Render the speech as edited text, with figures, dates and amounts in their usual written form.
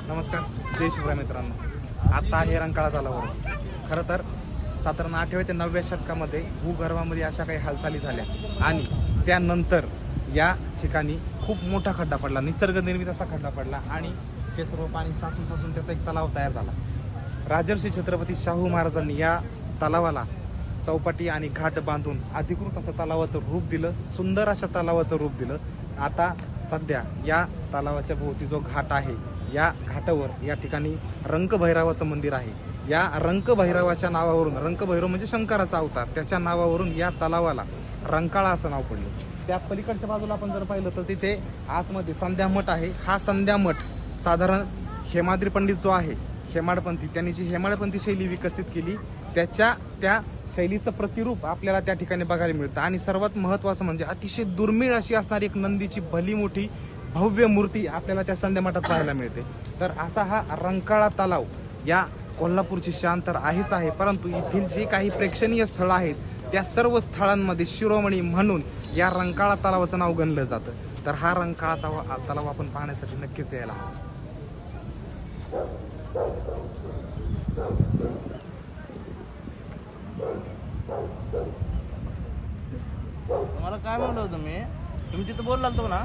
नमस्कार, जय शिवराय मित्रांनो. आता आहे रंकाळा तलावावर. खरं तर साधारण 8व्या ते 9व्या शतकामध्ये भूगर्भामध्ये अशा काही हालचाली झाल्या आणि त्यानंतर या ठिकाणी खूप मोठा खड्डा पडला, निसर्गनिर्मित असा खड्डा पडला आणि ते सर्व पाणी साचून त्याचा एक तलाव तयार झाला. राजर्षी छत्रपती शाहू महाराजांनी या तलावाला चौपाटी आणि घाट बांधून अधिकृत असं तलावाचं रूप दिलं, सुंदर अशा तलावाचं रूप दिलं. आता सध्या या तलावाच्या भोवती जो घाट आहे, या घाटावर या ठिकाणी रंकभैरवाचं मंदिर आहे. या रंकभैरवाच्या नावावरून, रंकभैरव म्हणजे शंकराचा अवतार, त्याच्या नावावरून या तलावाला रंकाळा असं नाव पडलं. त्या पलीकडच्या बाजूला आपण जर पाहिलं तर तिथे आतमध्ये संध्या मठ आहे. हा संध्या मठ साधारण हेमाद्री पंडित जो आहे, हेमाडपंथी, त्यांनी जी हेमाडपंथी शैली विकसित केली, त्या शैलीचं प्रतिरूप आपल्याला त्या ठिकाणी बघायला मिळतं. आणि सर्वात महत्त्वाचं म्हणजे अतिशय दुर्मिळ अशी असणारी एक नंदीची भली मोठी भव्य मूर्ती आपल्याला त्या संध्या मठात पाहायला मिळते. तर असा हा रंकाळा तलाव या कोल्हापूरची शान तर आहेच आहे, परंतु येथील जे काही प्रेक्षणीय स्थळं आहेत त्या सर्व स्थळांमध्ये शिरोमणी म्हणून या रंकाळा तलावाचं नाव गणलं जातं. तर हा रंकाळा तलाव आपण पाहण्यासाठी नक्कीच यायला हवा. मला काय म्हणलं होतं तुम्ही तिथं बोलला तो ना,